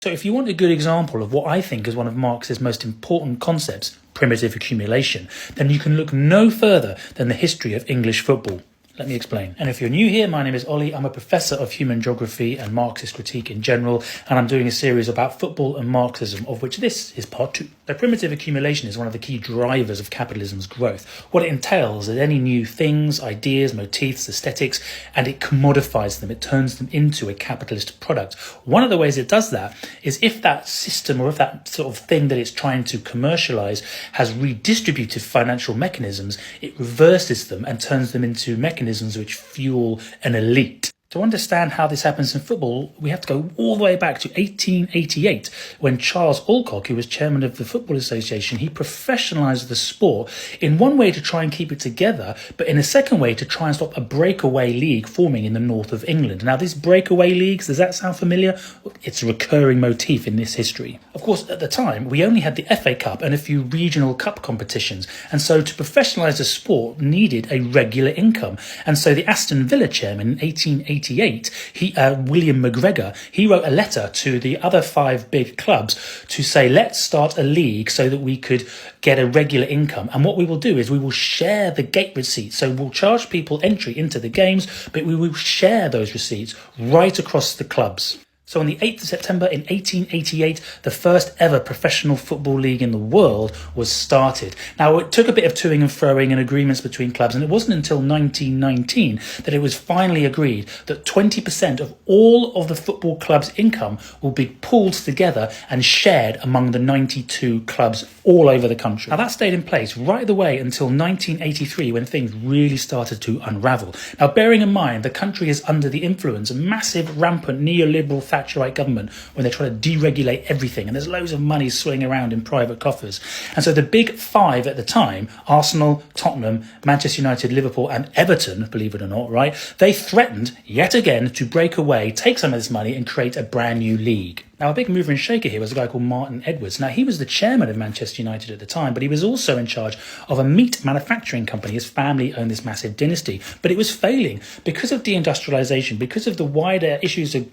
So if you want a good example of what I think is one of Marx's most important concepts, primitive accumulation, then you can look no further than the history of English football. Let me explain. And if you're new here, my name is Ollie. I'm a professor of human geography and Marxist critique in general, and I'm doing a series about football and Marxism, of which this is part 2. So primitive accumulation is one of the key drivers of capitalism's growth. What it entails is any new things, ideas, motifs, aesthetics, and it commodifies them. It turns them into a capitalist product. One of the ways it does that is if that system or if that sort of thing that it's trying to commercialize has redistributed financial mechanisms, it reverses them and turns them into mechanisms which fuel an elite. To understand how this happens in football, we have to go all the way back to 1888, when Charles Alcock, who was chairman of the Football Association, he professionalised the sport in one way to try and keep it together, but in a second way to try and stop a breakaway league forming in the north of England. Now, these breakaway leagues, does that sound familiar? It's a recurring motif in this history. Of course, at the time, we only had the FA Cup and a few regional cup competitions, and so to professionalise the sport needed a regular income. And so the Aston Villa chairman in 1888, William McGregor, he wrote a letter to the other 5 big clubs to say, let's start a league so that we could get a regular income. And what we will do is we will share the gate receipts. So we'll charge people entry into the games, but we will share those receipts right across the clubs. So on the 8th of September in 1888, the first ever professional football league in the world was started. Now, it took a bit of toing and froing and agreements between clubs, and it wasn't until 1919 that it was finally agreed that 20% of all of the football club's income will be pooled together and shared among the 92 clubs all over the country. Now, that stayed in place right the way until 1983, when things really started to unravel. Now, bearing in mind, the country is under the influence of massive, rampant, neoliberal Thatcherite government when they try to deregulate everything, and there's loads of money swirling around in private coffers. And so the big 5 at the time, Arsenal, Tottenham, Manchester United, Liverpool and Everton, believe it or not, right, they threatened yet again to break away, take some of this money and create a brand new league. Now, a big mover and shaker here was a guy called Martin Edwards. Now, he was the chairman of Manchester United at the time, but he was also in charge of a meat manufacturing company. His family owned this massive dynasty, but it was failing because of deindustrialization, because of the wider issues of,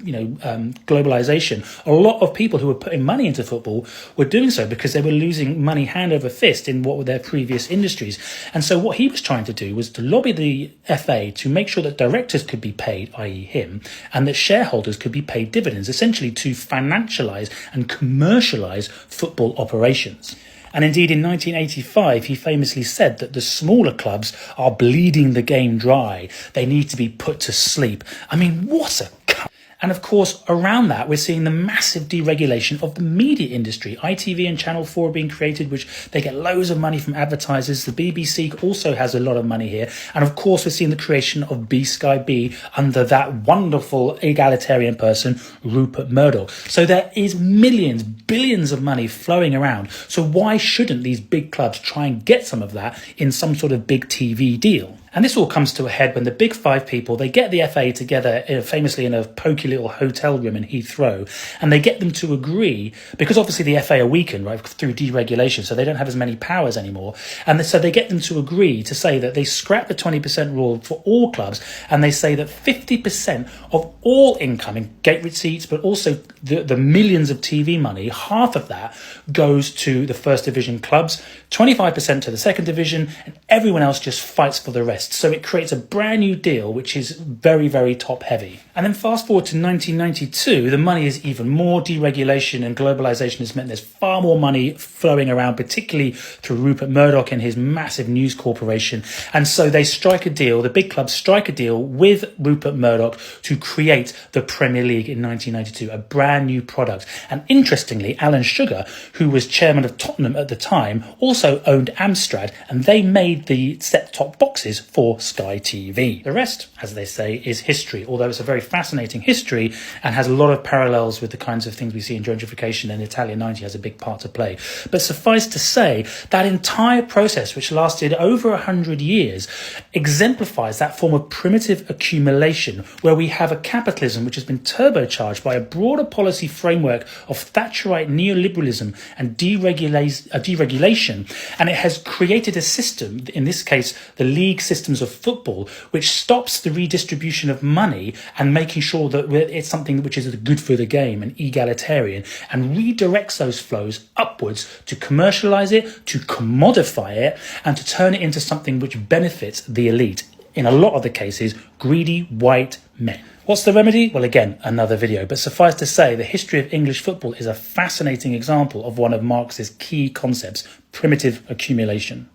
globalization. A lot of people who were putting money into football were doing so because they were losing money hand over fist in what were their previous industries. And so what he was trying to do was to lobby the FA to make sure that directors could be paid, i.e. him, and that shareholders could be paid dividends, essentially to financialise and commercialise football operations. And indeed, in 1985, he famously said that the smaller clubs are bleeding the game dry. They need to be put to sleep. I mean, what a cut. And of course, around that, we're seeing the massive deregulation of the media industry. ITV and Channel 4 are being created, which they get loads of money from advertisers. The BBC also has a lot of money here. And of course, we're seeing the creation of B Sky B under that wonderful egalitarian person, Rupert Murdoch. So there is millions, billions of money flowing around. So why shouldn't these big clubs try and get some of that in some sort of big TV deal? And this all comes to a head when the big 5 people, they get the FA together famously in a pokey little hotel room in Heathrow, and they get them to agree, because obviously the FA are weakened, right, through deregulation, so they don't have as many powers anymore. And so they get them to agree to say that they scrap the 20% rule for all clubs, and they say that 50% of all income in gate receipts, but also the millions of TV money, half of that goes to the first division clubs, 25% to the second division, and everyone else just fights for the rest. So it creates a brand new deal, which is very, very top heavy. And then fast forward to 1992, the money is even more. Deregulation and globalization has meant there's far more money flowing around, particularly through Rupert Murdoch and his massive news corporation. And so they strike a deal, the big clubs strike a deal with Rupert Murdoch to create the Premier League in 1992, a brand new product. And interestingly, Alan Sugar, who was chairman of Tottenham at the time, also owned Amstrad, and they made the set-top boxes for Sky TV. The rest, as they say, is history, although it's a very fascinating history and has a lot of parallels with the kinds of things we see in gentrification, and Italia 90 has a big part to play. But suffice to say, that entire process, which lasted over 100 years, exemplifies that form of primitive accumulation, where we have a capitalism which has been turbocharged by a broader policy framework of Thatcherite neoliberalism and deregulation, and it has created a system, in this case the league system, systems of football which stops the redistribution of money and making sure that it's something which is good for the game and egalitarian, and redirects those flows upwards to commercialize it, to commodify it, and to turn it into something which benefits the elite. In a lot of the cases, greedy white men. What's the remedy? Well, again, another video, but suffice to say, the history of English football is a fascinating example of one of Marx's key concepts, primitive accumulation.